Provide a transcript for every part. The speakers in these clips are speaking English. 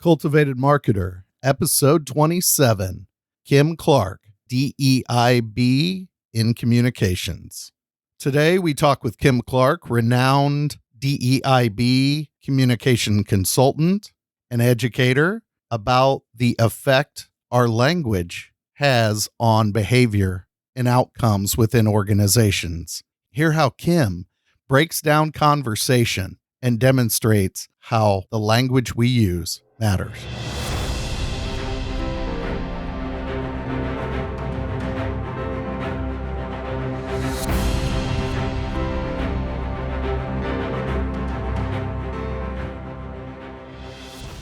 CultivatED Marketer, episode 27, Kim Clark, DEIB in Communications. Today, we talk with Kim Clark, renowned DEIB communication consultant and educator, about the effect our language has on behavior and outcomes within organizations. Hear how Kim breaks down conversation and demonstrates how the language we use matters.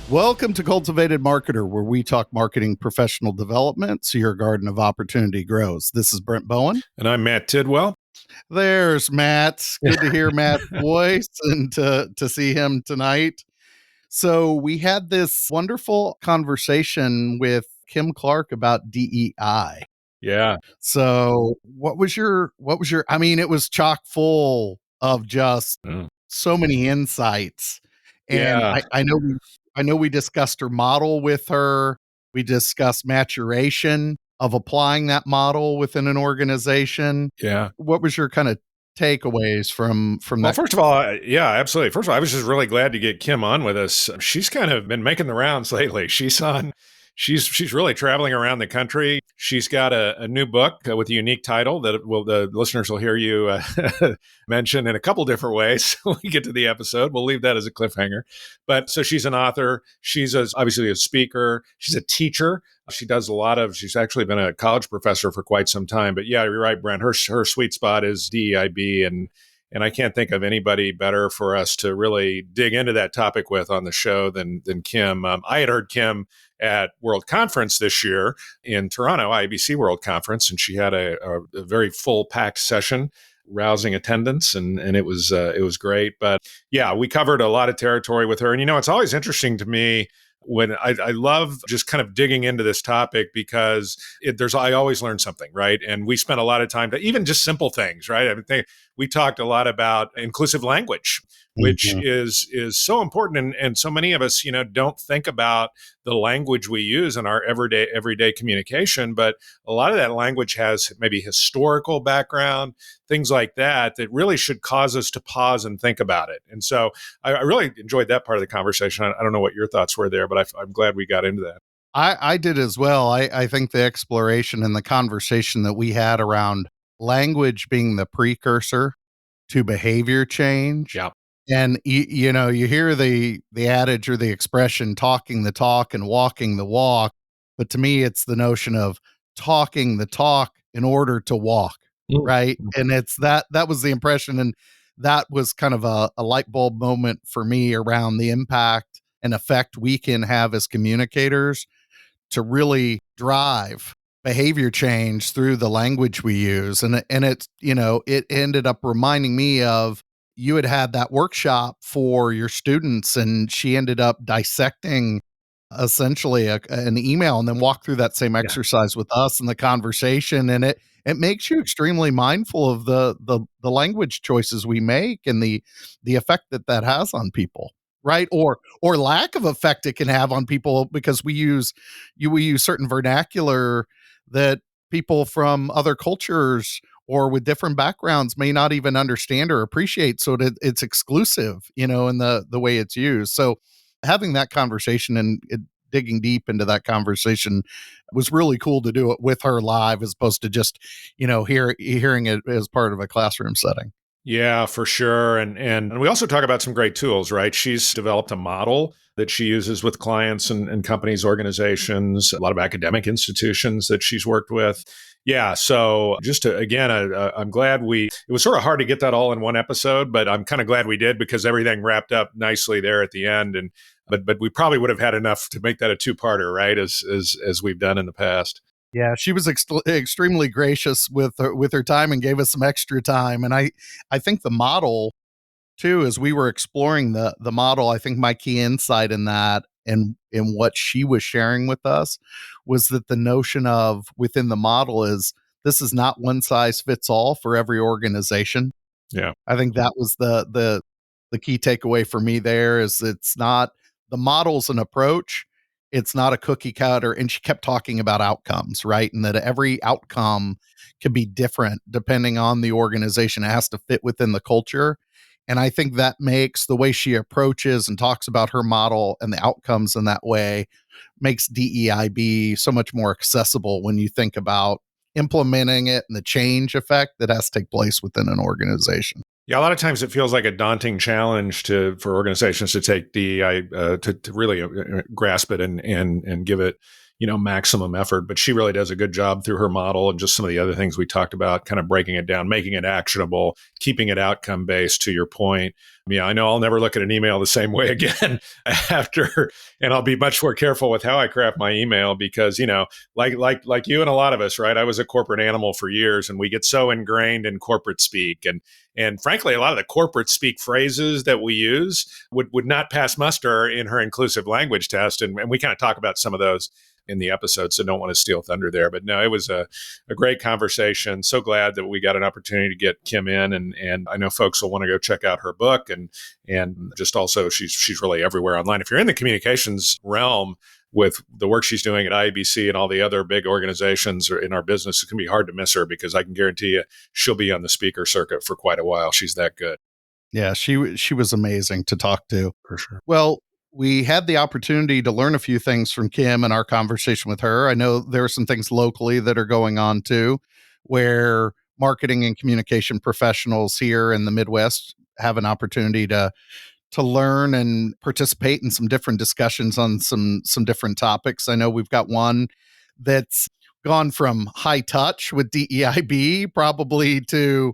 Welcome to CultivatED Marketer, where we talk marketing professional development so your garden of opportunity grows. This is Brent Bowen. And I'm Matt Tidwell. There's Matt. Good to hear Matt's voice and to see him tonight. So we had this wonderful conversation with Kim Clark about DEI. Yeah. So what was your, I mean, it was chock full of just so many insights. And Yeah. I know we discussed her model with her. We discussed maturation of applying that model within an organization. Yeah. What was your kind of takeaways from Well, that? first of all, yeah, absolutely. First of all, I was just really glad to get Kim on with us. She's kind of been making the rounds lately. She's really traveling around the country. She's got a new book with a unique title that the listeners will hear you mention in a couple different ways when we get to the episode. We'll leave that as a cliffhanger. But so she's an author. She's obviously a speaker. She's a teacher. She's actually been a college professor for quite some time. But yeah, you're right, Brent. Her sweet spot is DEIB, and I can't think of anybody better for us to really dig into that topic with on the show than Kim. I had heard Kim at World Conference this year in Toronto, IBC World Conference, and she had a very full packed session, rousing attendance, and it was great. But yeah, we covered a lot of territory with her. And it's always interesting to me when I love just kind of digging into this topic because I always learn something, right? And we spent a lot of time even just simple things, right? I mean, we talked a lot about inclusive language, which is so important. And so many of us, don't think about the language we use in our everyday communication, but a lot of that language has maybe historical background, things like that really should cause us to pause and think about it. And so I really enjoyed that part of the conversation. I don't know what your thoughts were there, but I'm glad we got into that. I did as well. I think the exploration and the conversation that we had around language being the precursor to behavior change. Yeah. And you hear the adage or the expression, talking the talk and walking the walk. But to me, it's the notion of talking the talk in order to walk. Right. And it's that was the impression. And that was kind of a light bulb moment for me around the impact and effect we can have as communicators to really drive behavior change through the language we use. And it's, it ended up reminding me of, you had that workshop for your students, and she ended up dissecting essentially an email and then walk through that same exercise with us in the conversation. And it makes you extremely mindful of the language choices we make and the effect that has on people, right? Or lack of effect it can have on people, because we use certain vernacular that people from other cultures or with different backgrounds may not even understand or appreciate. So it's exclusive, in the way it's used. So having that conversation and digging deep into that conversation was really cool to do it with her live, as opposed to just, hearing it as part of a classroom setting. Yeah, for sure. And we also talk about some great tools, right? She's developed a model that she uses with clients and companies, organizations, a lot of academic institutions that she's worked with. Yeah. So just I'm glad it was sort of hard to get that all in one episode, but I'm kind of glad we did, because everything wrapped up nicely there at the end. But we probably would have had enough to make that a two-parter, right? As we've done in the past. Yeah, she was extremely gracious with her time and gave us some extra time. And I think the model too, as we were exploring the model, I think my key insight in that and in what she was sharing with us was that the notion of within the model is this is not one size fits all for every organization. Yeah. I think that was the key takeaway for me there. Is it's not, the model's an approach, It's not a cookie cutter. And she kept talking about outcomes, right? And that every outcome could be different depending on the organization. It has to fit within the culture. And I think that makes the way she approaches and talks about her model and the outcomes in that way makes DEIB so much more accessible when you think about implementing it and the change effect that has to take place within an organization. Yeah, a lot of times it feels like a daunting challenge for organizations to take DEI to really grasp it and give it maximum effort. But she really does a good job through her model and just some of the other things we talked about, kind of breaking it down, making it actionable, keeping it outcome based. To your point, yeah, I know I'll never look at an email the same way again after, and I'll be much more careful with how I craft my email because like you and a lot of us, right? I was a corporate animal for years, and we get so ingrained in corporate speak and frankly, a lot of the corporate speak phrases that we use would not pass muster in her inclusive language test. And we kind of talk about some of those in the episode, so don't want to steal thunder there. But no, it was a great conversation. So glad that we got an opportunity to get Kim in. And I know folks will want to go check out her book. And just also, she's really everywhere online. If you're in the communications realm, with the work she's doing at IABC and all the other big organizations in our business, it can be hard to miss her because I can guarantee you she'll be on the speaker circuit for quite a while. She's that good. Yeah, she was amazing to talk to. For sure. Well, we had the opportunity to learn a few things from Kim in our conversation with her. I know there are some things locally that are going on too, where marketing and communication professionals here in the Midwest have an opportunity to learn and participate in some different discussions on some different topics. I know we've got one that's gone from high touch with DEIB probably to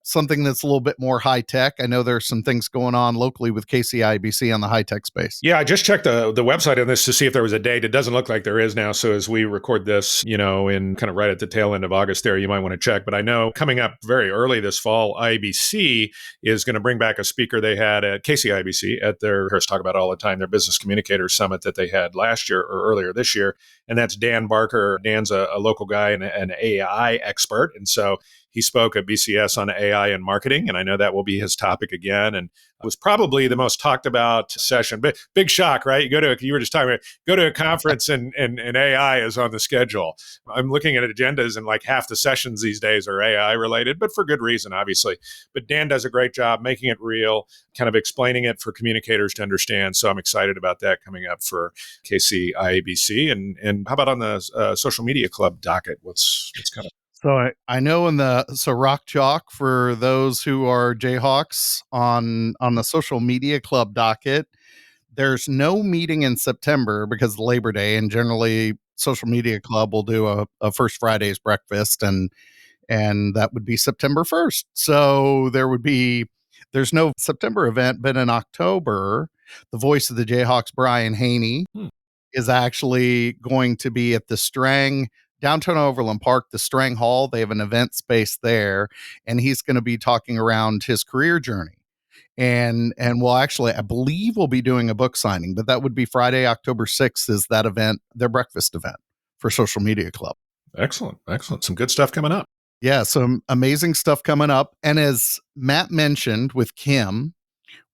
something that's a little bit more high tech. I know there's some things going on locally with KCIBC on the high tech space. Yeah, I just checked the website on this to see if there was a date. It doesn't look like there is now. So as we record this, in kind of right at the tail end of August there, you might want to check. But I know coming up very early this fall, IBC is going to bring back a speaker they had at KCIBC at their, here's talk about it all the time, their Business Communicators Summit that they had last year or earlier this year. And that's Dan Barker. Dan's a local guy and an AI expert. And so he spoke at BCS on AI and marketing, and I know that will be his topic again. And it was probably the most talked about session. But big shock, right? You were just talking about go to a conference and AI is on the schedule. I'm looking at agendas and like half the sessions these days are AI related, but for good reason, obviously. But Dan does a great job making it real, kind of explaining it for communicators to understand. So I'm excited about that coming up for KCIABC. And how about on the social media club docket? What's kind of So I know Rock Chalk for those who are Jayhawks on the social media club docket, there's no meeting in September because of Labor Day, and generally social media club will do a First Friday's breakfast and that would be September 1st. So there's no September event, but in October, the voice of the Jayhawks, Brian Haney, is actually going to be at the Strang downtown Overland Park, the Strang Hall. They have an event space there, and he's going to be talking around his career journey. And we'll actually, I believe we'll be doing a book signing, but that would be Friday, October 6th is that event, their breakfast event for Social Media Club. Excellent. Some good stuff coming up. Yeah, some amazing stuff coming up. And as Matt mentioned with Kim,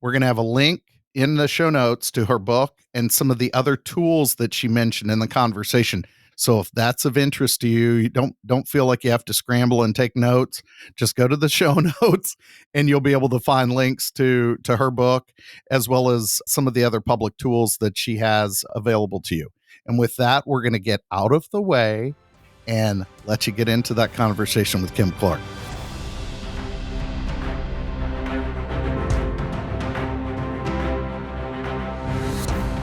we're going to have a link in the show notes to her book and some of the other tools that she mentioned in the conversation. So if that's of interest to you, you don't feel like you have to scramble and take notes. Just go to the show notes and you'll be able to find links to her book as well as some of the other public tools that she has available to you. And with that, we're going to get out of the way and let you get into that conversation with Kim Clark.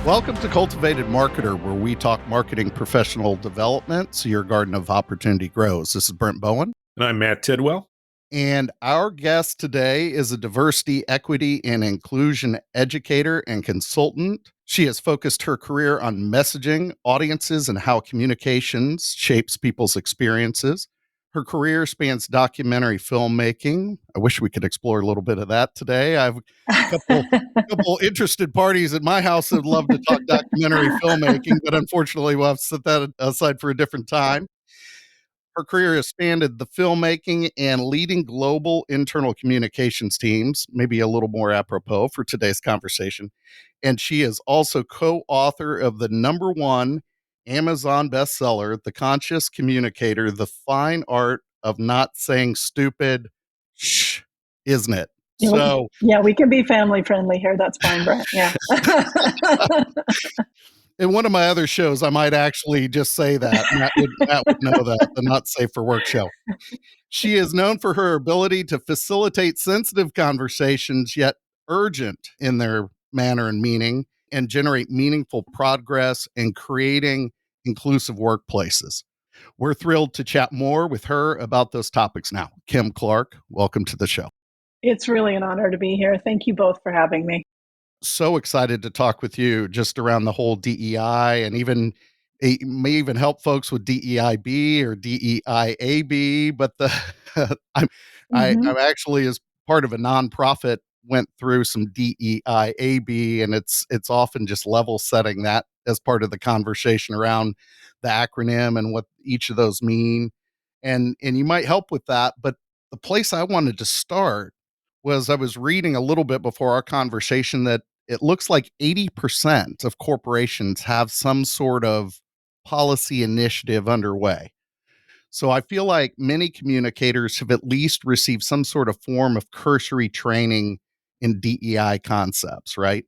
Welcome to CultivatED Marketer, where we talk marketing professional development so your garden of opportunity grows. This is Brent Bowen. And I'm Matt Tidwell. And our guest today is a diversity, equity, and inclusion educator and consultant. She has focused her career on messaging, audiences, and how communications shapes people's experiences. Her career spans documentary filmmaking. I wish we could explore a little bit of that today. I have a couple interested parties at my house that would love to talk documentary filmmaking, but unfortunately we'll have to set that aside for a different time. Her career has spanned the filmmaking and leading global internal communications teams, maybe a little more apropos for today's conversation. And she is also co-author of the #1 Amazon bestseller, The Conscious Communicator, The Fine Art of Not Saying Stupid Shh, isn't it? So yeah, we can be family friendly here. That's fine, Brent. Yeah. in one of my other shows, I might actually just say that. Matt would know that, the Not Safe for Work show. She is known for her ability to facilitate sensitive conversations, yet urgent in their manner and meaning, and generate meaningful progress in creating inclusive workplaces. We're thrilled to chat more with her about those topics now. Kim Clark, welcome to the show. It's really an honor to be here. Thank you both for having me. So excited to talk with you just around the whole DEI, and even it may even help folks with DEIB or DEIAB. But the I'm actually, as part of a nonprofit, went through some DEIAB, and it's often just level setting that as part of the conversation around the acronym and what each of those mean, and you might help with that. But the place I wanted to start was, I was reading a little bit before our conversation that it looks like 80% of corporations have some sort of policy initiative underway. So I feel like many communicators have at least received some sort of form of cursory training in DEI concepts, right?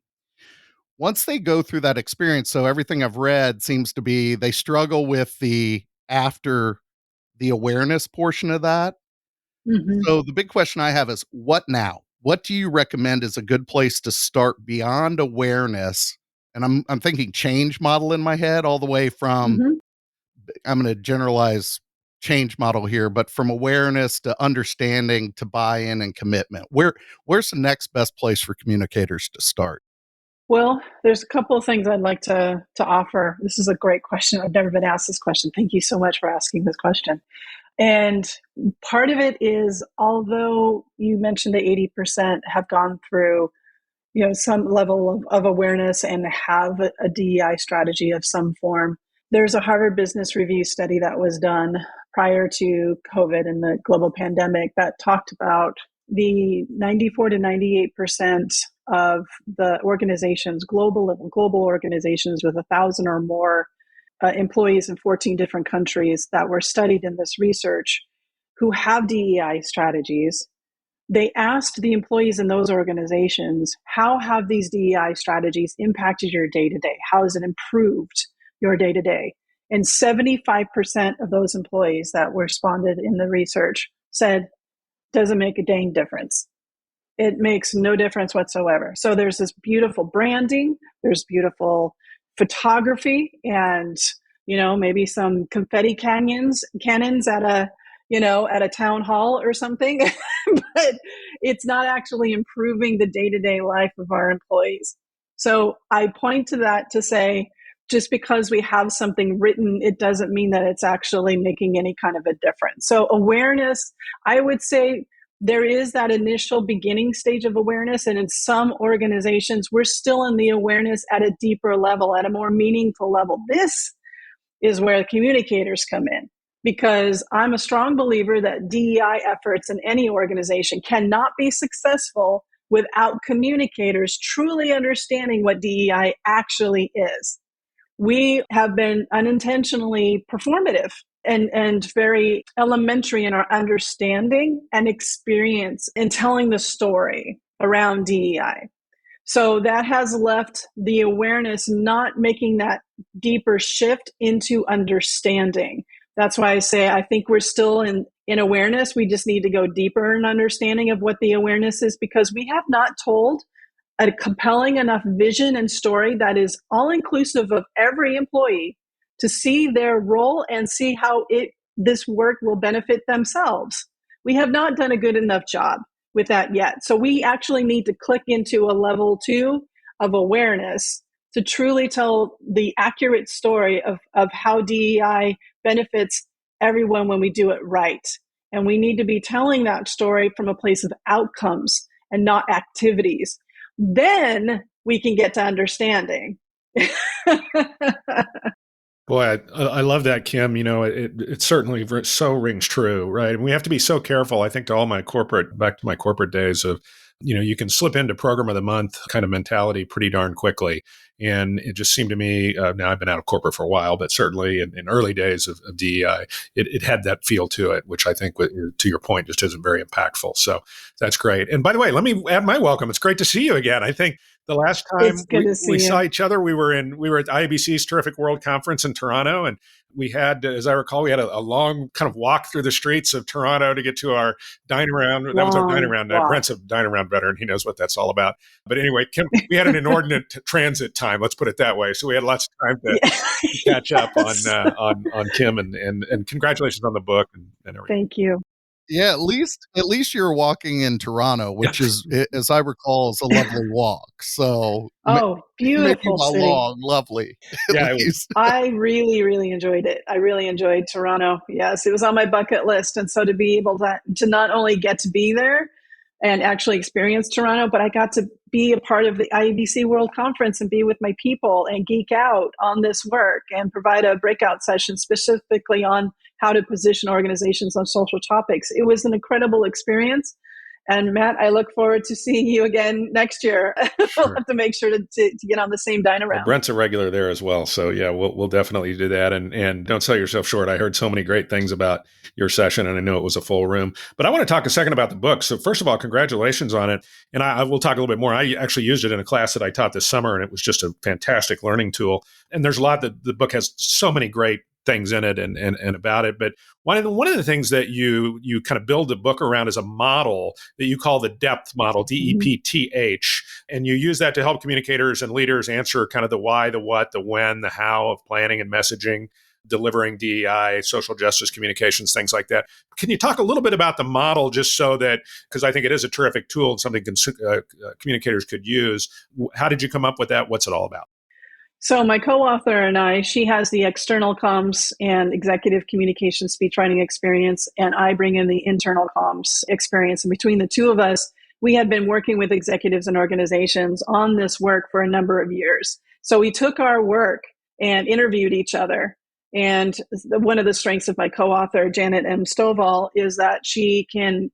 Once they go through that experience, so everything I've read seems to be they struggle with the after the awareness portion of that. So the big question I have is, what now? What do you recommend is a good place to start beyond awareness? And I'm thinking change model in my head, all the way from, I'm going to generalize change model here, but from awareness to understanding to buy-in and commitment. Where's the next best place for communicators to start? Well, there's a couple of things I'd like to offer. This is a great question. I've never been asked this question. Thank you so much for asking this question. And part of it is, although you mentioned that 80% have gone through, some level of awareness and have a DEI strategy of some form, there's a Harvard Business Review study that was done prior to COVID and the global pandemic that talked about the 94 to 98% of the organizations, global organizations with 1,000 or more employees in 14 different countries that were studied in this research who have DEI strategies. They asked the employees in those organizations, how have these DEI strategies impacted your day-to-day? How has it improved your day-to-day? And 75% of those employees that were responded in the research said, doesn't make a dang difference. It makes no difference whatsoever. So there's this beautiful branding, there's beautiful photography, and maybe some confetti cannons at a town hall or something, but it's not actually improving the day-to-day life of our employees. So I point to that to say, just because we have something written, it doesn't mean that it's actually making any kind of a difference. So awareness, I would say, there is that initial beginning stage of awareness. And in some organizations, we're still in the awareness at a deeper level, at a more meaningful level. This is where the communicators come in, because I'm a strong believer that DEI efforts in any organization cannot be successful without communicators truly understanding what DEI actually is. We have been unintentionally performative and very elementary in our understanding and experience in telling the story around DEI. So that has left the awareness not making that deeper shift into understanding. That's why I say I think we're still in awareness. We just need to go deeper in understanding of what the awareness is, because we have not told a compelling enough vision and story that is all inclusive of every employee to see their role and see how this work will benefit themselves. We have not done a good enough job with that yet. So we actually need to click into a level 2 of awareness to truly tell the accurate story of how DEI benefits everyone when we do it right. And we need to be telling that story from a place of outcomes and not activities. Then we can get to understanding. Boy, I love that, Kim. It certainly so rings true, right? And we have to be so careful. I think back to my corporate days of, you can slip into program of the month kind of mentality pretty darn quickly. And it just seemed to me, now I've been out of corporate for a while, but certainly in early days of DEI, it had that feel to it, which I think, to your point, just isn't very impactful. So that's great. And by the way, let me add my welcome. It's great to see you again. I think the last time we saw each other, we were at IABC's Terrific World Conference in Toronto, and we had, as I recall, a long kind of walk through the streets of Toronto to get to our dining round. That was our dining round. Brent's a dining round veteran. He knows what that's all about. But anyway, Kim, we had an inordinate transit time. Let's put it that way. So we had lots of time to catch up on Kim, and congratulations on the book and everything. Thank you. Yeah, at least you're walking in Toronto, which is, as I recall, is a lovely walk. So, beautiful maybe city. Long, lovely. Yeah, I really, really enjoyed it. I really enjoyed Toronto. Yes, it was on my bucket list, and so to be able to not only get to be there and actually experience Toronto, but I got to be a part of the IABC World Conference and be with my people and geek out on this work and provide a breakout session specifically on how to position organizations on social topics. It was an incredible experience. And Matt, I look forward to seeing you again next year. Sure. We'll have to make sure to get on the same dine around. Well, Brent's a regular there as well. So yeah, we'll definitely do that. And don't sell yourself short. I heard so many great things about your session, and I know it was a full room. But I want to talk a second about the book. So first of all, congratulations on it. And I will talk a little bit more. I actually used it in a class that I taught this summer, and it was just a fantastic learning tool. And there's a lot that the book has so many great things in it and about it. But one of the things that you kind of build the book around is a model that you call the depth model, DEPTH. And you use that to help communicators and leaders answer kind of the why, the what, the when, the how of planning and messaging, delivering DEI, social justice communications, things like that. Can you talk a little bit about the model, just so that, because I think it is a terrific tool and something communicators could use. How did you come up with that? What's it all about? So my co-author and she has the external comms and executive communication speech writing experience, and I bring in the internal comms experience. And between the two of us, we had been working with executives and organizations on this work for a number of years. So we took our work and interviewed each other. And one of the strengths of my co-author, Janet M. Stovall, is that she can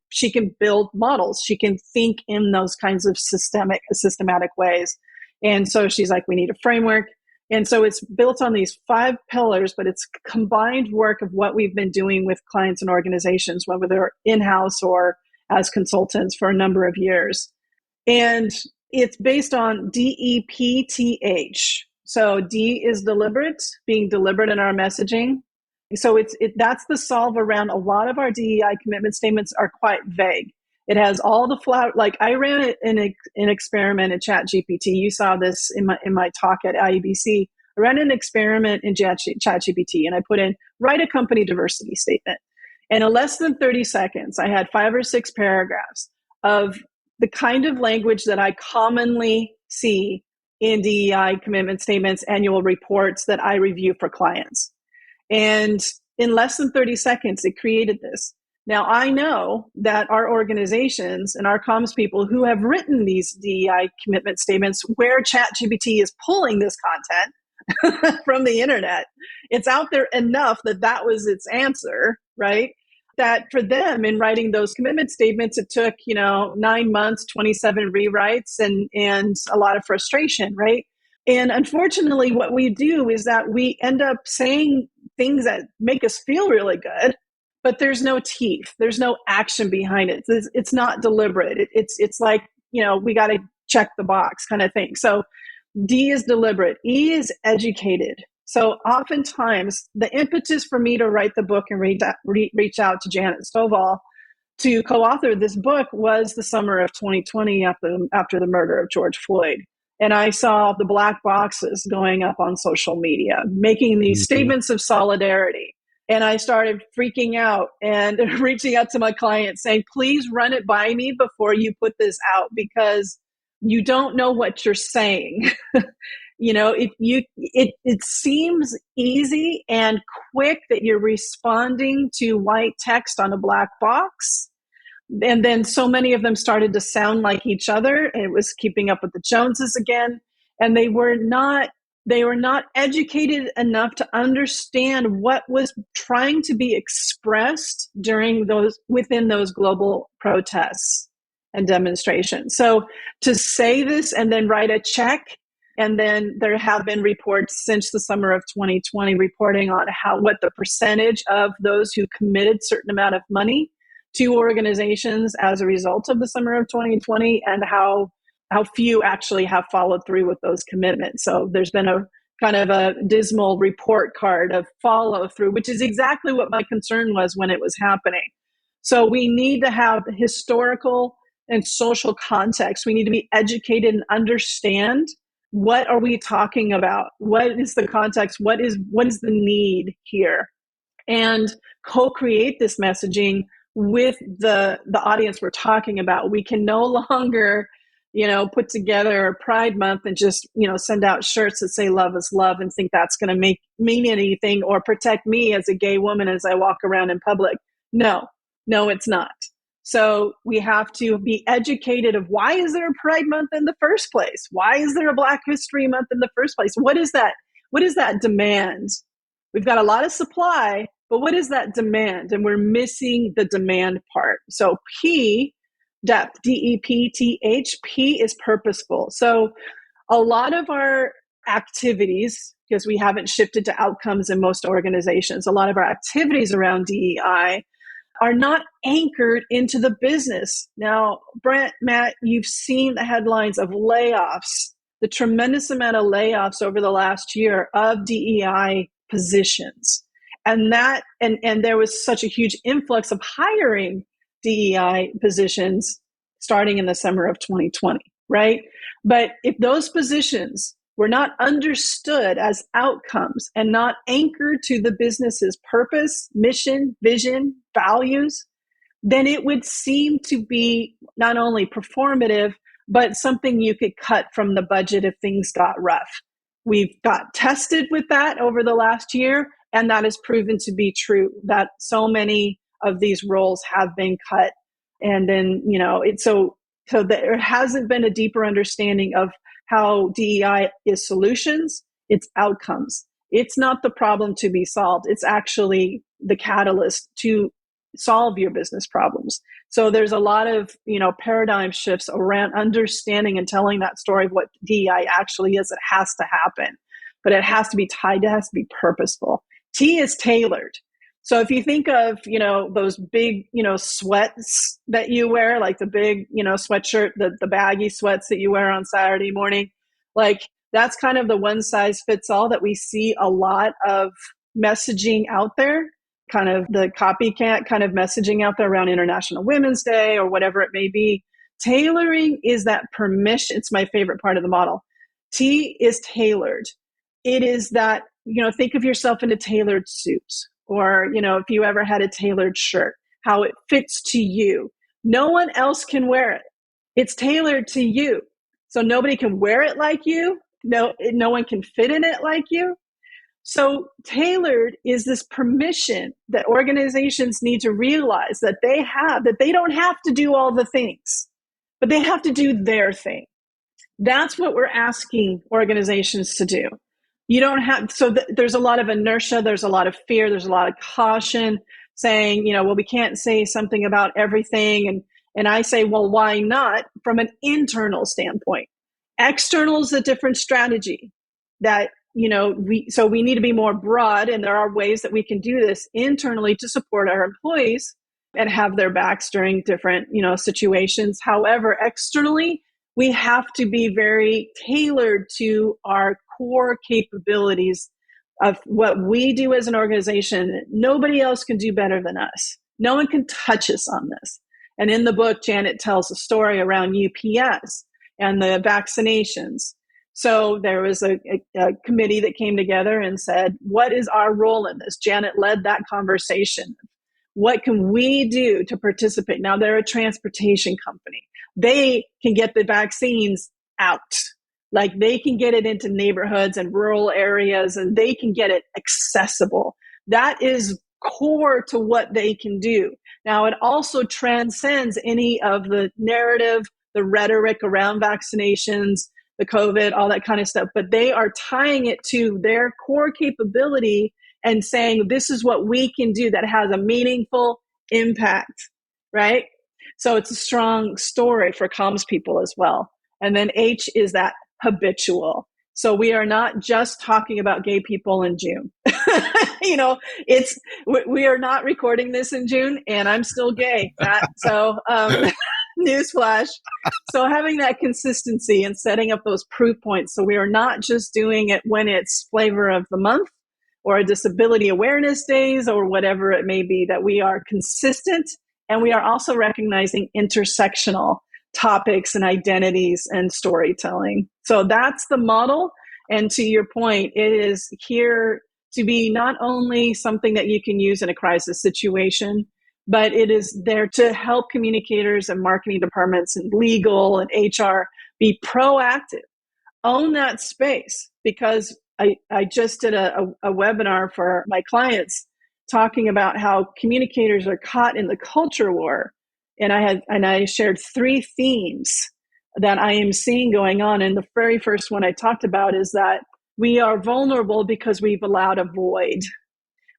build models. She can think in those kinds of systematic ways. And so she's like, we need a framework. And so it's built on these 5 pillars, but it's combined work of what we've been doing with clients and organizations, whether they're in-house or as consultants for a number of years. And it's based on DEPTH. So D is deliberate, being deliberate in our messaging. So that's the solve around a lot of our DEI commitment statements are quite vague. It has all the like I ran an experiment in ChatGPT. You saw this in my talk at IABC. I ran an experiment in ChatGPT, and I put in, write a company diversity statement. And in less than 30 seconds, I had 5 or 6 paragraphs of the kind of language that I commonly see in DEI commitment statements, annual reports that I review for clients. And in less than 30 seconds, it created this. Now, I know that our organizations and our comms people who have written these DEI commitment statements, where ChatGPT is pulling this content from the internet, it's out there enough that was its answer, right? That for them, in writing those commitment statements, it took 9 months, 27 rewrites, and a lot of frustration, right? And unfortunately, what we do is that we end up saying things that make us feel really good, but there's no teeth. There's no action behind it. It's not deliberate. It's like, we got to check the box kind of thing. So D is deliberate. E is educated. So oftentimes the impetus for me to write the book and reach out to Janet Stovall to co-author this book was the summer of 2020 after the murder of George Floyd. And I saw the black boxes going up on social media, making these statements of solidarity. And I started freaking out and reaching out to my client saying, please run it by me before you put this out, because you don't know what you're saying. It seems easy and quick that you're responding to white text on a black box. And then so many of them started to sound like each other. And it was keeping up with the Joneses again. And they were not They were not educated enough to understand what was trying to be expressed within those global protests and demonstrations. So to say this and then write a check, and then there have been reports since the summer of 2020 reporting on what the percentage of those who committed certain amount of money to organizations as a result of the summer of 2020, and how few actually have followed through with those commitments. So there's been a kind of a dismal report card of follow through, which is exactly what my concern was when it was happening. So we need to have historical and social context. We need to be educated and understand, what are we talking about? What is the context? What is the need here? And co-create this messaging with the audience we're talking about. We can no longer, put together a Pride Month and just, send out shirts that say love is love and think that's going to mean anything or protect me as a gay woman as I walk around in public. No, it's not. So we have to be educated of, why is there a Pride Month in the first place? Why is there a Black History Month in the first place? What is that? What is that demand? We've got a lot of supply, but what is that demand? And we're missing the demand part. So P, depth, DEPTH, P is purposeful. So a lot of our activities, because we haven't shifted to outcomes in most organizations, a lot of our activities around DEI are not anchored into the business. Now, Brent, Matt, you've seen the headlines of layoffs, the tremendous amount of layoffs over the last year of DEI positions. And there was such a huge influx of hiring DEI positions starting in the summer of 2020, right? But if those positions were not understood as outcomes and not anchored to the business's purpose, mission, vision, values, then it would seem to be not only performative, but something you could cut from the budget if things got rough. We've got tested with that over the last year, and that has proven to be true, that so many of these roles have been cut. And then, so there hasn't been a deeper understanding of how DEI is solutions, it's outcomes. It's not the problem to be solved. It's actually the catalyst to solve your business problems. So there's a lot of, paradigm shifts around understanding and telling that story of what DEI actually is. It has to happen, but it has to be tied, it has to be purposeful. T is tailored. So if you think of, those big, sweats that you wear, like the big, sweatshirt, the baggy sweats that you wear on Saturday morning, like that's kind of the one size fits all that we see a lot of messaging out there, kind of the copycat kind of messaging out there around International Women's Day or whatever it may be. Tailoring is that permission. It's my favorite part of the model. T is tailored. It is that, think of yourself in a tailored suit. Or, if you ever had a tailored shirt, how it fits to you. No one else can wear it. It's tailored to you. So nobody can wear it like you. No one can fit in it like you. So tailored is this permission that organizations need to realize that they have, that they don't have to do all the things, but they have to do their thing. That's what we're asking organizations to do. You don't have, there's a lot of inertia, there's a lot of fear, there's a lot of caution saying, we can't say something about everything. And I say, well, why not from an internal standpoint? External is a different strategy that, we need to be more broad, and there are ways that we can do this internally to support our employees and have their backs during different, situations. However, externally, we have to be very tailored to our core capabilities of what we do as an organization. Nobody else can do better than us. No one can touch us on this. And in the book, Janet tells a story around UPS and the vaccinations. So there was a committee that came together and said, what is our role in this? Janet led that conversation. What can we do to participate? Now, they're a transportation company. They can get the vaccines out. Like they can get it into neighborhoods and rural areas, and they can get it accessible. That is core to what they can do. Now, it also transcends any of the narrative, the rhetoric around vaccinations, the COVID, all that kind of stuff, but they are tying it to their core capability and saying, this is what we can do that has a meaningful impact, right? So it's a strong story for comms people as well. And then H is that habitual. So we are not just talking about gay people in June. We are not recording this in June, and I'm still gay. Newsflash. So having that consistency and setting up those proof points. So we are not just doing it when it's flavor of the month or a disability awareness days or whatever it may be, that we are consistent, and we are also recognizing intersectional topics and identities and storytelling. So that's the model. And to your point, it is here to be not only something that you can use in a crisis situation, but it is there to help communicators and marketing departments and legal and HR be proactive, own that space. Because I just did a webinar for my clients talking about how communicators are caught in the culture war. And I shared 3 themes that I am seeing going on. And the very first one I talked about is that we are vulnerable because we've allowed a void.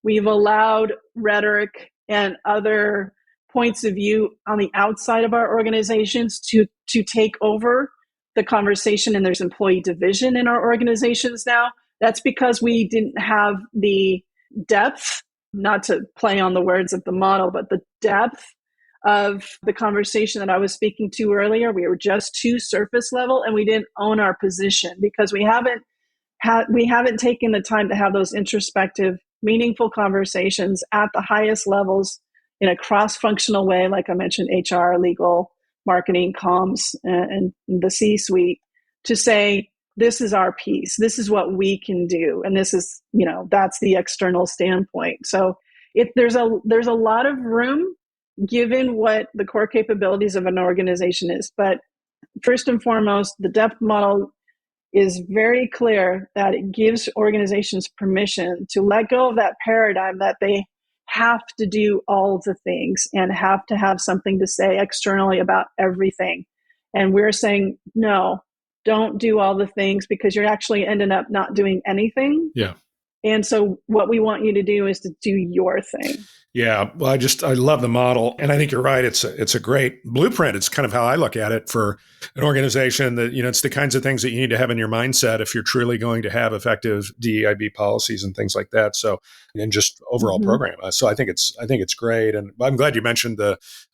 We've allowed rhetoric and other points of view on the outside of our organizations to take over the conversation, and there's employee division in our organizations now. That's because we didn't have the depth, not to play on the words of the model, but the depth of the conversation that I was speaking to earlier. We were just too surface level, and we didn't own our position because we haven't taken the time to have those introspective, meaningful conversations at the highest levels in a cross-functional way, like I mentioned, HR, legal, marketing, comms, and the C-suite, to say, this is our piece. This is what we can do. And this is, that's the external standpoint. So there's a lot of room given what the core capabilities of an organization is. But first and foremost, the depth model is very clear that it gives organizations permission to let go of that paradigm that they have to do all the things and have to have something to say externally about everything. And we're saying, no, don't do all the things, because you're actually ending up not doing anything. Yeah. And so what we want you to do is to do your thing. Yeah. Well, I love the model. And I think you're right. It's a great blueprint. It's kind of how I look at it for an organization that, it's the kinds of things that you need to have in your mindset if you're truly going to have effective DEIB policies and things like that. So, and just overall program. So I think it's great. And I'm glad you mentioned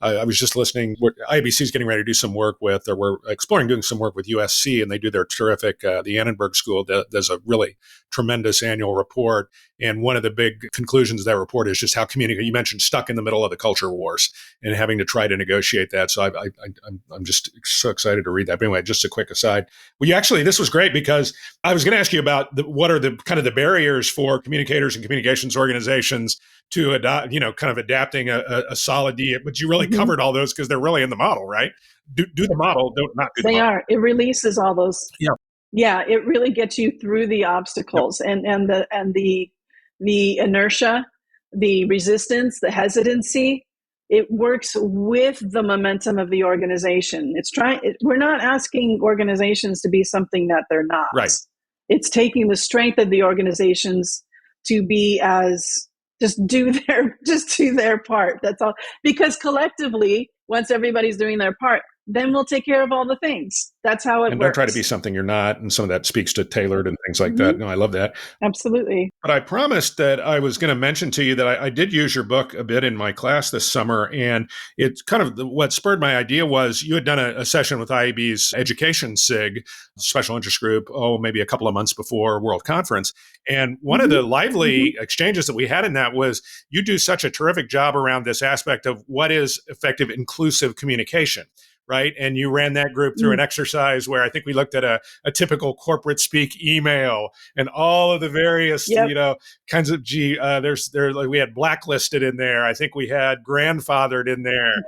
I was just listening, IABC is getting ready to do some work with, or we're exploring doing some work with USC, and they do their terrific, the Annenberg School does a really tremendous annual report. And one of the big conclusions of that report is just how you mentioned stuck in the middle of the culture wars and having to try to negotiate that. So I'm just so excited to read that. But anyway, just a quick aside. Well, this was great, because I was going to ask you about what are the kind of the barriers for communicators and communications organizations to adopt, kind of adapting a solid DEI, but you really covered all those because they're really in the model, right? Do the model, don't not do the model. They are. It releases all those. Yeah. Yeah, it really gets you through the obstacles and the inertia, the resistance, the hesitancy. It works with the momentum of the organization. We're not asking organizations to be something that they're not. Right. It's taking the strength of the organizations to be just do their part. That's all. Because collectively, once everybody's doing their part, then we'll take care of all the things. That's how it works. And don't try to be something you're not. And some of that speaks to tailored and things like that. No, I love that. Absolutely. But I promised that I was going to mention to you that I did use your book a bit in my class this summer. And it's kind of what spurred my idea was you had done a session with IAB's Education SIG, special interest group, maybe a couple of months before World Conference. And one of the lively exchanges that we had in that was you do such a terrific job around this aspect of what is effective inclusive communication. Right. And you ran that group through an exercise where I think we looked at a typical corporate speak email and all of the various, kinds of, we had blacklisted in there. I think we had grandfathered in there.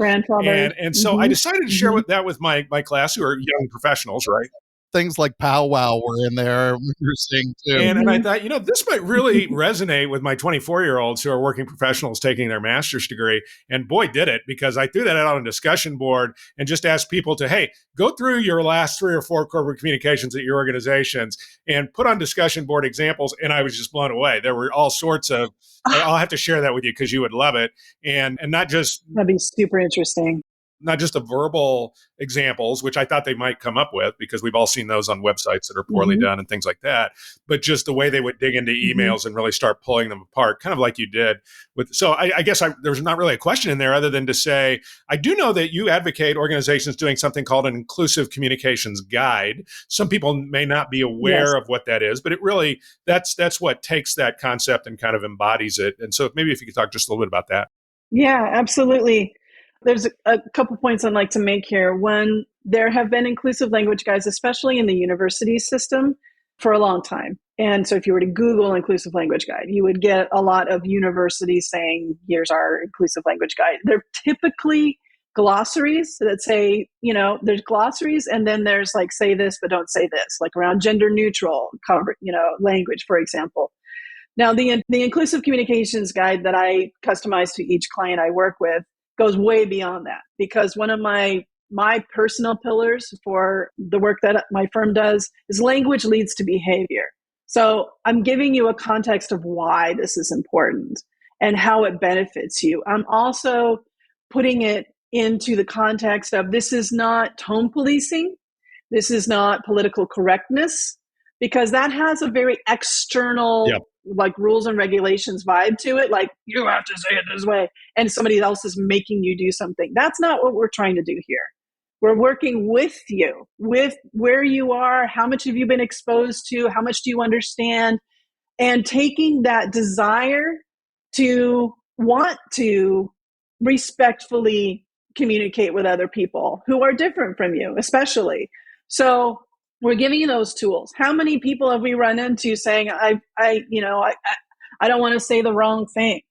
And so I decided to share that with my class, who are young professionals, right? things like powwow were in there. We were seeing too. And I thought, this might really resonate with my 24-year-olds who are working professionals taking their master's degree. And boy, did it, because I threw that out on a discussion board and just asked people to, hey, go through your last 3 or 4 corporate communications at your organizations and put on discussion board examples. And I was just blown away. There were all sorts of, I'll have to share that with you because you would love it. And not just, That'd be super interesting. not just the verbal examples, which I thought they might come up with because we've all seen those on websites that are poorly done and things like that, but just the way they would dig into emails and really start pulling them apart, kind of like you did with. So I guess there's not really a question in there other than to say, I do know that you advocate organizations doing something called an inclusive communications guide. Some people may not be aware of what that is, but it really, that's what takes that concept and kind of embodies it. And so maybe if you could talk just a little bit about that. Yeah, absolutely. There's a couple points I'd like to make here. One, there have been inclusive language guides, especially in the university system, for a long time. And so if you were to Google inclusive language guide, you would get a lot of universities saying, here's our inclusive language guide. They're typically glossaries that say, there's glossaries and then there's like, say this, but don't say this, like around gender neutral language, for example. Now, the inclusive communications guide that I customize to each client I work with goes way beyond that, because one of my personal pillars for the work that my firm does is language leads to behavior. So I'm giving you a context of why this is important and how it benefits you. I'm also putting it into the context of this is not tone policing. This is not political correctness, because that has a very external like rules and regulations vibe to it. Like, you have to say it this way, and somebody else is making you do something. That's not what we're trying to do here. We're working with you, with where you are, how much have you been exposed to, how much do you understand, and taking that desire to want to respectfully communicate with other people who are different from you, especially. So we're giving you those tools. How many people have we run into saying, I don't want to say the wrong thing,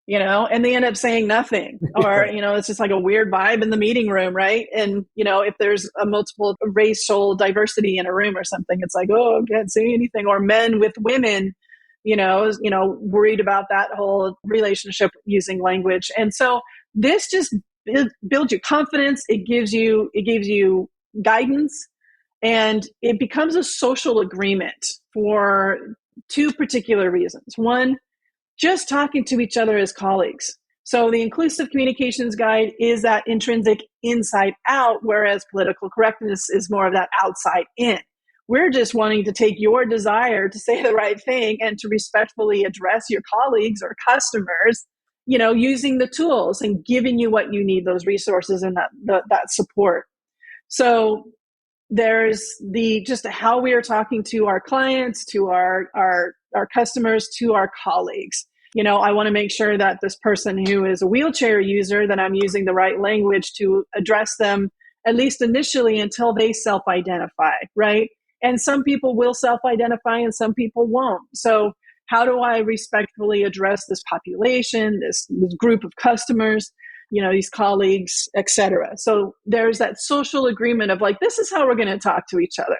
and they end up saying nothing, or, it's just like a weird vibe in the meeting room, right? And, if there's a multiple racial diversity in a room or something, it's like, oh, I can't say anything. Or men with women, worried about that whole relationship using language. And so this just builds your confidence. It gives you guidance. And it becomes a social agreement for 2 particular reasons. One, just talking to each other as colleagues. So the inclusive communications guide is that intrinsic inside out, whereas political correctness is more of that outside in. We're just wanting to take your desire to say the right thing and to respectfully address your colleagues or customers, using the tools and giving you what you need, those resources and that support. So there's just how we are talking to our clients, to our customers, to our colleagues. I want to make sure that this person who is a wheelchair user, that I'm using the right language to address them, at least initially, until they self-identify, right? And some people will self-identify and some people won't. So how do I respectfully address this population, this group of customers, these colleagues, et cetera? So there's that social agreement of like, this is how we're going to talk to each other,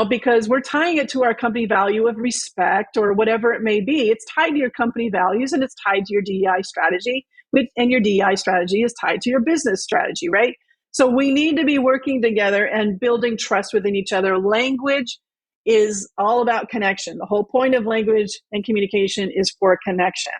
because we're tying it to our company value of respect or whatever it may be. It's tied to your company values and it's tied to your DEI strategy, and your DEI strategy is tied to your business strategy, right? So we need to be working together and building trust within each other. Language is all about connection. The whole point of language and communication is for connection.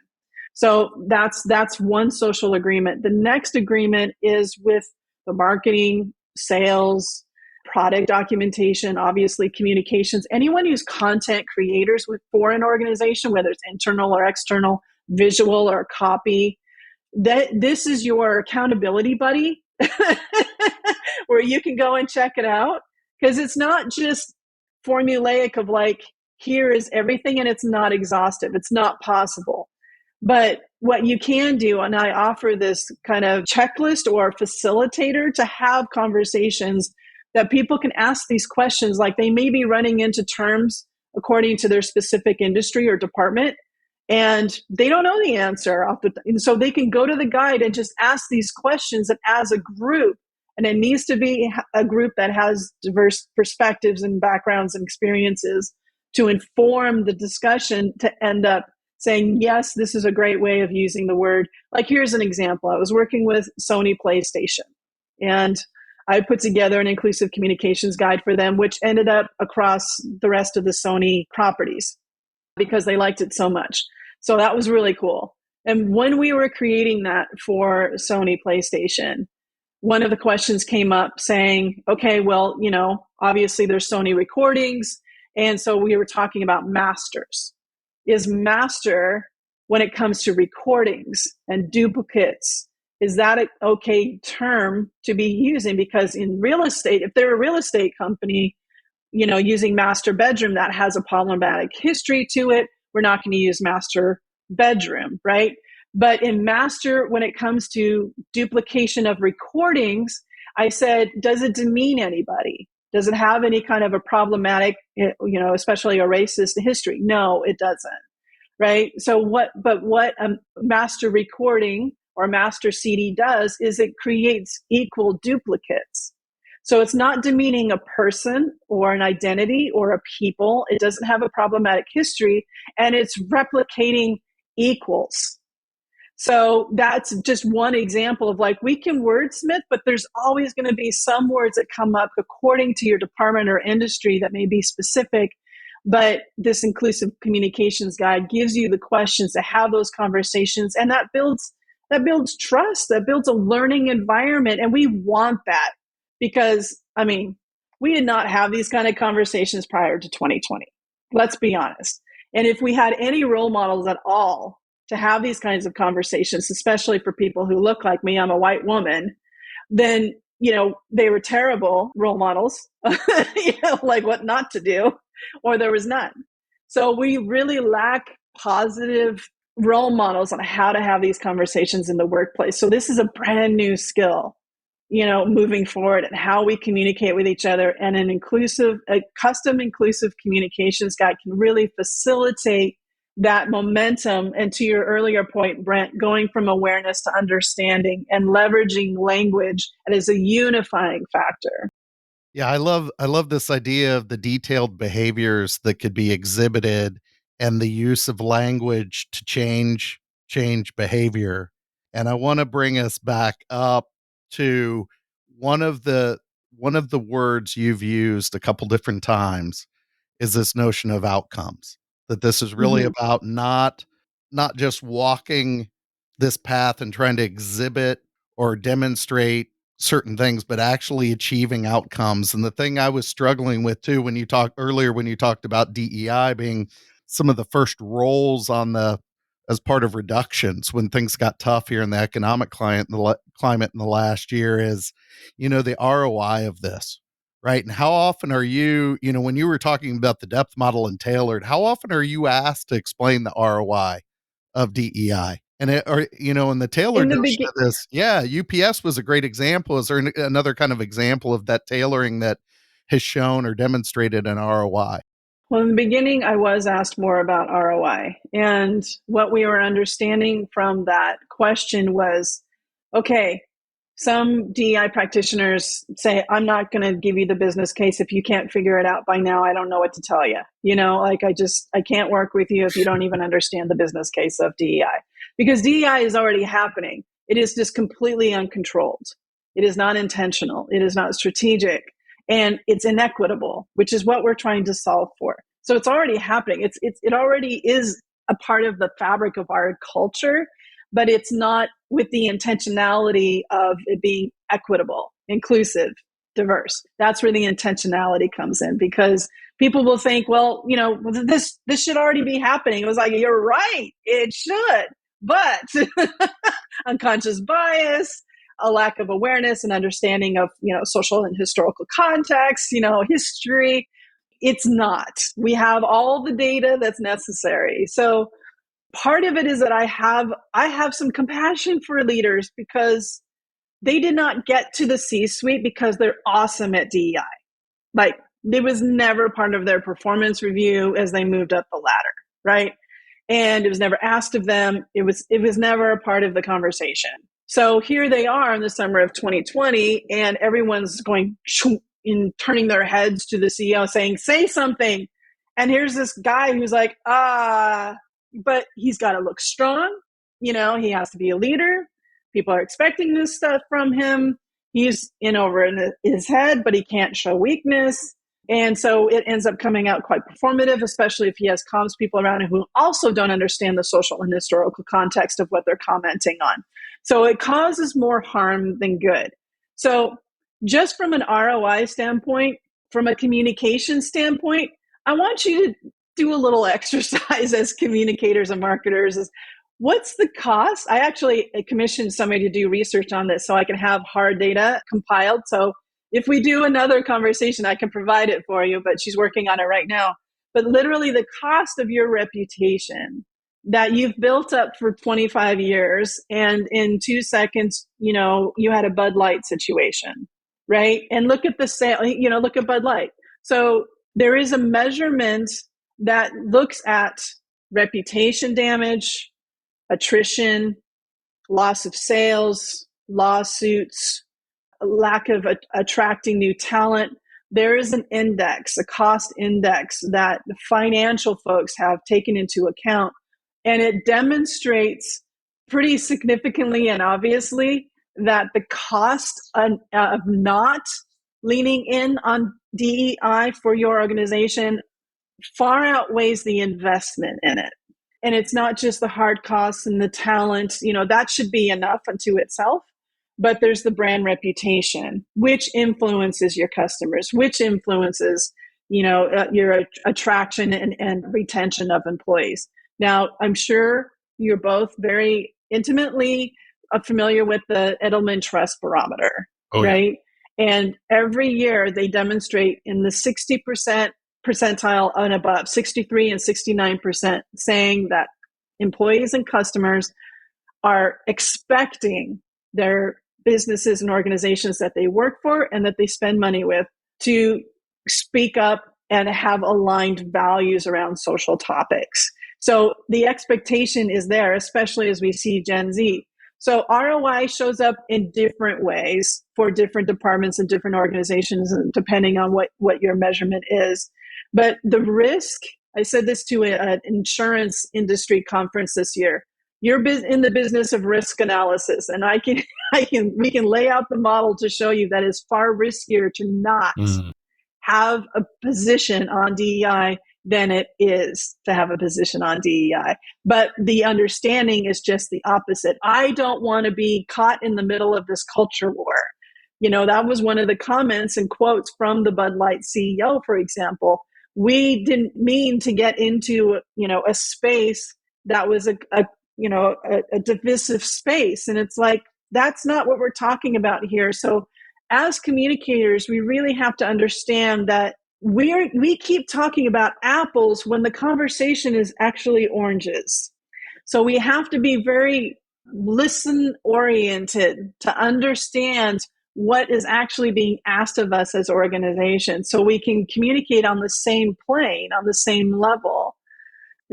So that's one social agreement. The next agreement is with the marketing, sales, product documentation, obviously communications. Anyone who's content creators for an organization, whether it's internal or external, visual or copy, this is your accountability buddy where you can go and check it out, because it's not just formulaic of like, here is everything, and it's not exhaustive. It's not possible. But what you can do, and I offer this kind of checklist or facilitator to have conversations that people can ask these questions, like they may be running into terms according to their specific industry or department, and they don't know the answer. And so they can go to the guide and just ask these questions, and as a group, And it needs to be a group that has diverse perspectives and backgrounds and experiences to inform the discussion to end up saying, yes, this is a great way of using the word. Like, here's an example. I was working with Sony PlayStation, and I put together an inclusive communications guide for them, which ended up across the rest of the Sony properties because they liked it so much. So that was really cool. And when we were creating that for Sony PlayStation, one of the questions came up saying, okay, well, obviously there's Sony recordings. And so we were talking about masters. Is master, when it comes to recordings and duplicates, is that an okay term to be using? Because in real estate, if they're a real estate company, using master bedroom, that has a problematic history to it. We're not going to use master bedroom, right? But in master, when it comes to duplication of recordings, I said, does it demean anybody? Does it have any kind of a problematic, especially a racist history? No, it doesn't, right? So what a master recording or master CD does is it creates equal duplicates. So it's not demeaning a person or an identity or a people. It doesn't have a problematic history, and it's replicating equals. So that's just one example of, like, we can wordsmith, but there's always going to be some words that come up according to your department or industry that may be specific. But this inclusive communications guide gives you the questions to have those conversations, and that builds trust, that builds a learning environment. And we want that because, we did not have these kind of conversations prior to 2020. Let's be honest. And if we had any role models at all to have these kinds of conversations, especially for people who look like me, I'm a white woman, then, they were terrible role models, like what not to do, or there was none. So we really lack positive role models on how to have these conversations in the workplace. So this is a brand new skill, moving forward, and how we communicate with each other. And a custom inclusive communications guide can really facilitate that momentum. And to your earlier point, Brent, going from awareness to understanding and leveraging language as a unifying factor. Yeah, I love this idea of the detailed behaviors that could be exhibited and the use of language to change behavior. And I want to bring us back up to one of the words you've used a couple different times is this notion of outcomes. That this is really about not just walking this path and trying to exhibit or demonstrate certain things, but actually achieving outcomes. And the thing I was struggling with too, when you talked about DEI being some of the first roles as part of reductions when things got tough here in the economic climate in the last year, is, the ROI of this, right? And how often are you, when you were talking about the depth model and tailored, how often are you asked to explain the ROI of DEI? And in the tailored notion of this, UPS was a great example. Is there another kind of example of that tailoring that has shown or demonstrated an ROI? Well, in the beginning, I was asked more about ROI. And what we were understanding from that question was, okay, some DEI practitioners say, I'm not going to give you the business case if you can't figure it out by now. I don't know what to tell you. I can't work with you if you don't even understand the business case of DEI. Because DEI is already happening. It is just completely uncontrolled. It is not intentional. It is not strategic. And it's inequitable, which is what we're trying to solve for. So it's already happening. It already is a part of the fabric of our culture, but it's not with the intentionality of it being equitable, inclusive, diverse. That's where the intentionality comes in, because people will think, well, this should already be happening. It was like, you're right, it should, but unconscious bias, a lack of awareness and understanding of, social and historical context, history. It's not. We have all the data that's necessary. So part of it is that I have some compassion for leaders because they did not get to the C-suite because they're awesome at DEI. Like, it was never part of their performance review as they moved up the ladder, right? And it was never asked of them. It was never a part of the conversation. So here they are in the summer of 2020, and everyone's going in turning their heads to the CEO saying, say something. And here's this guy who's like, but he's got to look strong. He has to be a leader. People are expecting this stuff from him. He's in over his head, but he can't show weakness. And so it ends up coming out quite performative, especially if he has comms people around him who also don't understand the social and historical context of what they're commenting on. So it causes more harm than good. So just from an ROI standpoint, from a communication standpoint, I want you to do a little exercise as communicators and marketers. What's the cost? I actually commissioned somebody to do research on this so I can have hard data compiled. So if we do another conversation, I can provide it for you, but she's working on it right now. But literally the cost of your reputation that you've built up for 25 years, and in 2 seconds, you had a Bud Light situation, right? And look at the sale, look at Bud Light. So there is a measurement that looks at reputation damage, attrition, loss of sales, lawsuits, lack of attracting new talent. There is an index, a cost index that the financial folks have taken into account, and it demonstrates pretty significantly and obviously that the cost of not leaning in on DEI for your organization far outweighs the investment in it. And it's not just the hard costs and the talent, that should be enough unto itself. But there's the brand reputation, which influences your customers, which influences, your attraction and retention of employees. Now, I'm sure you're both very intimately familiar with the Edelman Trust Barometer, right? Yeah. And every year they demonstrate in the 60% percentile and above, 63 and 69%, saying that employees and customers are expecting their businesses and organizations that they work for and that they spend money with to speak up and have aligned values around social topics. So the expectation is there, especially as we see Gen Z. So ROI shows up in different ways for different departments and different organizations, depending on what your measurement is. But the risk, I said this to an insurance industry conference this year, you're in the business of risk analysis, and we can lay out the model to show you that it's far riskier to not have a position on DEI than it is to have a position on DEI. But the understanding is just the opposite. I don't want to be caught in the middle of this culture war. That was one of the comments and quotes from the Bud Light CEO, for example. We didn't mean to get into, a space that was a divisive space. And it's like, that's not what we're talking about here. So as communicators, we really have to understand that we keep talking about apples when the conversation is actually oranges. So we have to be very listen oriented to understand what is actually being asked of us as organizations, so we can communicate on the same plane, on the same level.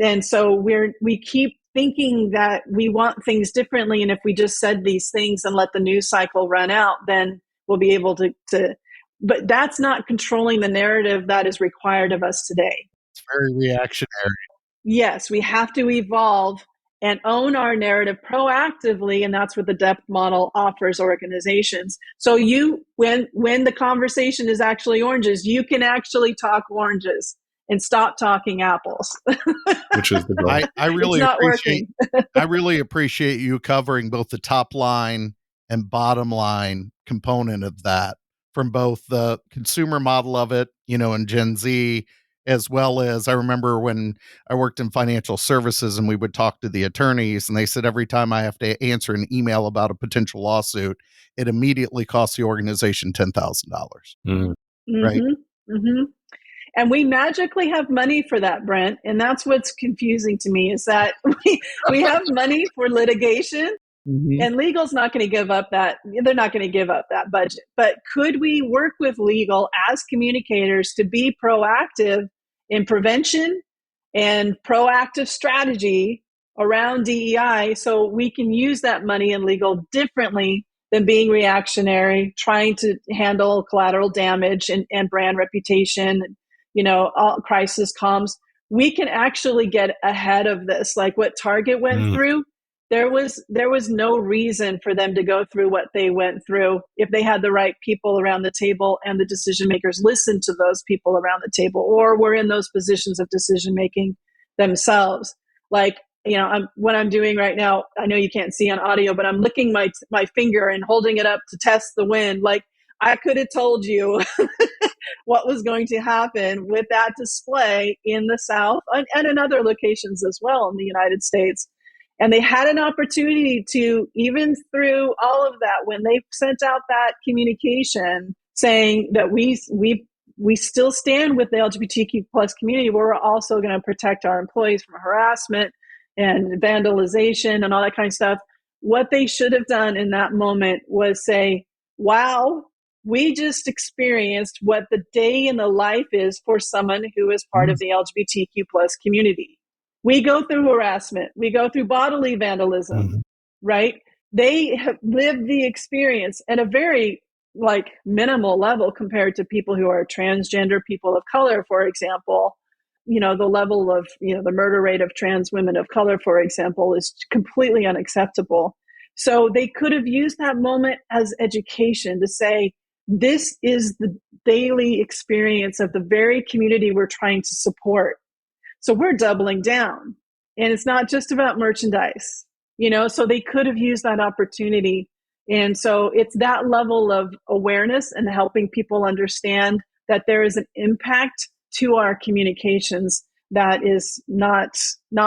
And so we keep thinking that we want things differently, and if we just said these things and let the news cycle run out, then we'll be able to but that's not controlling the narrative that is required of us today. It's very reactionary. Yes, we have to evolve and own our narrative proactively, and that's what the depth model offers organizations. So when the conversation is actually oranges, you can actually talk oranges and stop talking apples. Which is the goal. I really appreciate you covering both the top line and bottom line component of that, from both the consumer model of it, and Gen Z, as well as I remember when I worked in financial services and we would talk to the attorneys, and they said every time I have to answer an email about a potential lawsuit, it immediately costs the organization $10,000. Mm-hmm. Right? Mm-hmm. And we magically have money for that, Brent. And that's what's confusing to me, is that we have money for litigation. Mm-hmm. And legal's not going to give up that. They're not going to give up that budget. But could we work with legal as communicators to be proactive in prevention and proactive strategy around DEI so we can use that money in legal differently than being reactionary, trying to handle collateral damage and brand reputation, all crisis comms. We can actually get ahead of this. Like what Target went through, there was no reason for them to go through what they went through if they had the right people around the table and the decision makers listened to those people around the table or were in those positions of decision making themselves. Like, what I'm doing right now, I know you can't see on audio, but I'm licking my finger and holding it up to test the wind. Like I could have told you what was going to happen with that display in the South and in other locations as well in the United States. And they had an opportunity to, even through all of that, when they sent out that communication saying that we still stand with the LGBTQ plus community, where we're also going to protect our employees from harassment and vandalization and all that kind of stuff. What they should have done in that moment was say, wow, we just experienced what the day in the life is for someone who is part of the LGBTQ plus community. We go through harassment. We go through bodily vandalism, right? They have lived the experience at a very minimal level compared to people who are transgender, people of color, for example. The level of, the murder rate of trans women of color, for example, is completely unacceptable. So they could have used that moment as education to say, this is the daily experience of the very community we're trying to support. So we're doubling down. And it's not just about merchandise, so they could have used that opportunity. And so it's that level of awareness and helping people understand that there is an impact to our communications that is not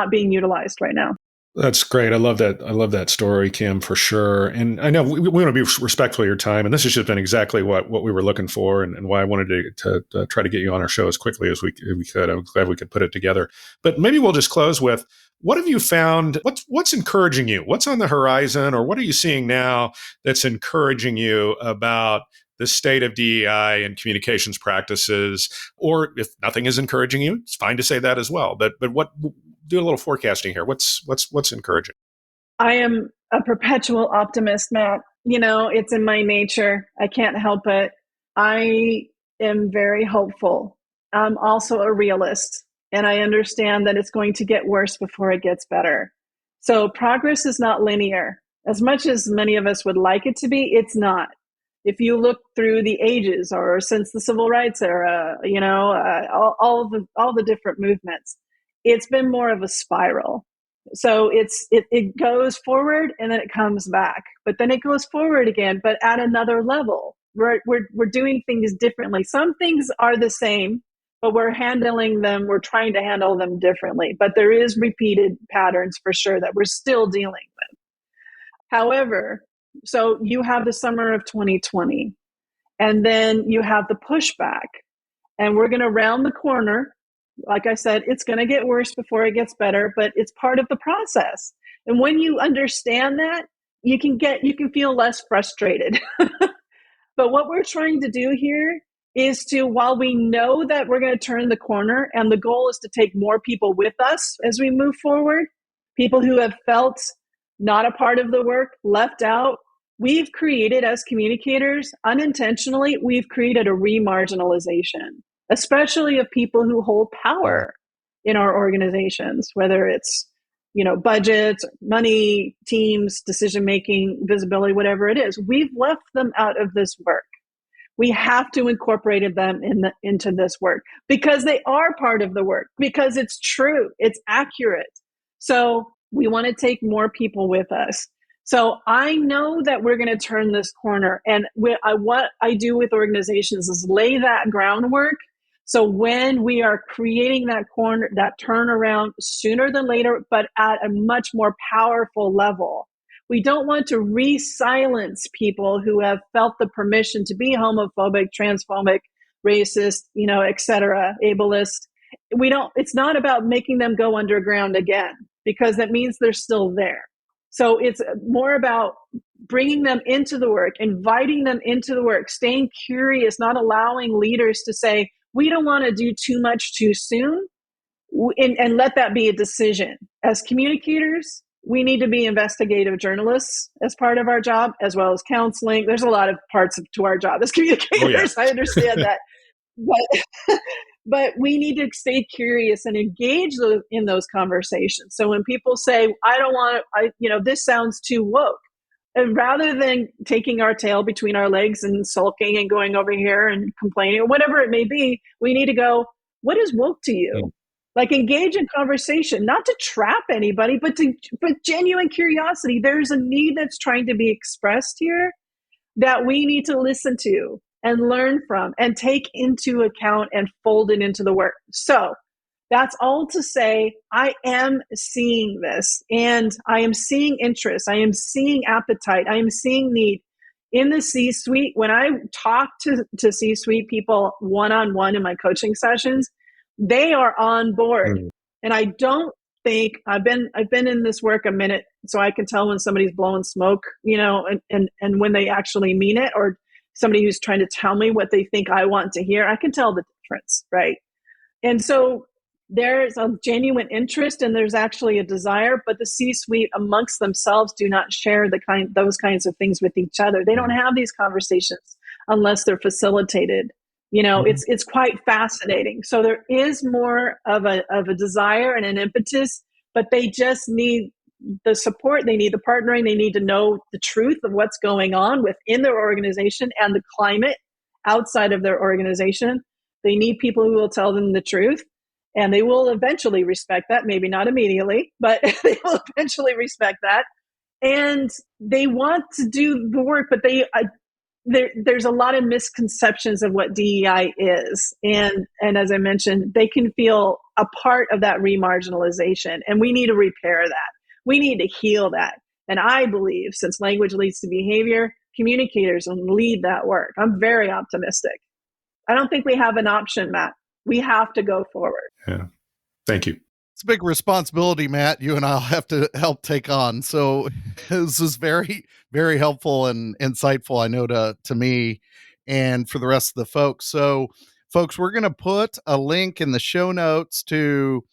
being utilized right now. That's great. I love that. I love that story, Kim, for sure. And I know we want to be respectful of your time. And this has just been exactly what we were looking for and why I wanted to try to get you on our show as quickly as we could. I'm glad we could put it together. But maybe we'll just close with, what have you found? What's encouraging you? What's on the horizon, or what are you seeing now that's encouraging you about the state of DEI and communications practices? Or if nothing is encouraging you, it's fine to say that as well. But what? Do a little forecasting here. What's encouraging? I am a perpetual optimist, Matt. It's in my nature. I can't help it. I am very hopeful. I'm also a realist, and I understand that it's going to get worse before it gets better. So progress is not linear. As much as many of us would like it to be, it's not. If you look through the ages or since the civil rights era, all the different movements, it's been more of a spiral. So it goes forward and then it comes back, but then it goes forward again, but at another level. We're doing things differently. Some things are the same, but we're trying to handle them differently. But there is repeated patterns for sure that we're still dealing with. However, so you have the summer of 2020, and then you have the pushback, and we're going to round the corner. Like I said, it's going to get worse before it gets better, but it's part of the process. And when you understand that, you can feel less frustrated. But what we're trying to do here is while we know that we're going to turn the corner, and the goal is to take more people with us as we move forward, people who have felt not a part of the work, left out, we've created, as communicators, unintentionally, we've created a remarginalization, especially of people who hold power in our organizations, whether it's, budgets, money, teams, decision-making, visibility, whatever it is. We've left them out of this work. We have to incorporate them into this work because they are part of the work, because it's true, it's accurate. So we want to take more people with us. So I know that we're going to turn this corner. And what I do with organizations is lay that groundwork. So when we are creating that corner, that turnaround sooner than later, but at a much more powerful level, we don't want to re-silence people who have felt the permission to be homophobic, transphobic, racist, et cetera, ableist. It's not about making them go underground again, because that means they're still there. So it's more about bringing them into the work, inviting them into the work, staying curious, not allowing leaders to say, we don't want to do too much too soon. and let that be a decision. As communicators, we need to be investigative journalists as part of our job, as well as counseling. There's a lot of parts to our job as communicators. Oh, yeah. I understand that. But we need to stay curious and engage in those conversations. So when people say, I don't want to, this sounds too woke. And rather than taking our tail between our legs and sulking and going over here and complaining or whatever it may be, we need to go, what is woke to you? Like, engage in conversation, not to trap anybody, but genuine curiosity. There's a need that's trying to be expressed here that we need to listen to and learn from and take into account and fold it into the work. So that's all to say, I am seeing this, and I am seeing interest. I am seeing appetite. I am seeing need in the C-suite. When I talk to C-suite people one-on-one in my coaching sessions, they are on board. And I don't think I've been in this work a minute, so I can tell when somebody's blowing smoke, and when they actually mean it, or somebody who's trying to tell me what they think I want to hear. I can tell the difference, right? And so there's a genuine interest, and there's actually a desire, but the C-suite amongst themselves do not share those kinds of things with each other. They don't have these conversations unless they're facilitated. It's quite fascinating. So there is more of a desire and an impetus, but they just need the support. They need the partnering. They need to know the truth of what's going on within their organization and the climate outside of their organization. They need people who will tell them the truth, and they will eventually respect that. Maybe not immediately, but they will eventually respect that. And they want to do the work, but there's a lot of misconceptions of what DEI is. And as I mentioned, they can feel a part of that remarginalization, and we need to repair that. We need to heal that. And I believe, since language leads to behavior, communicators will lead that work. I'm very optimistic. I don't think we have an option, Matt. We have to go forward. Yeah. Thank you. It's a big responsibility, Matt, you and I'll have to help take on. So this is very, very helpful and insightful, I know, to me and for the rest of the folks. So folks, we're going to put a link in the show notes to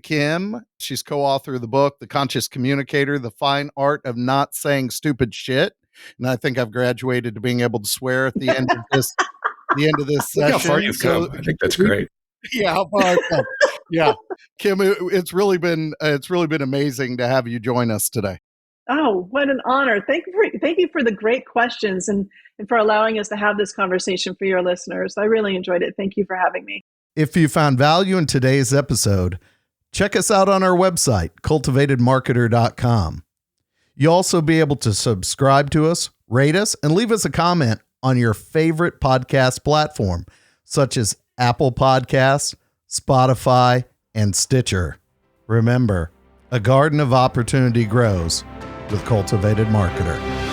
Kim. She's co-author of the book, The Conscious Communicator, The Fine Art of Not Saying Stupid Shit. And I think I've graduated to being able to swear at the end of this session. Look how far you've come. I think that's great. Yeah, how far I've come. Yeah, Kim, it's really been amazing to have you join us today. Oh, what an honor. Thank you for the great questions and for allowing us to have this conversation for your listeners. I really enjoyed it. Thank you for having me. If you found value in today's episode, check us out on our website, CultivatEdMarketer.com. You'll also be able to subscribe to us, rate us, and leave us a comment on your favorite podcast platform, such as Apple Podcasts, Spotify, and Stitcher. Remember, a garden of opportunity grows with Cultivated Marketer.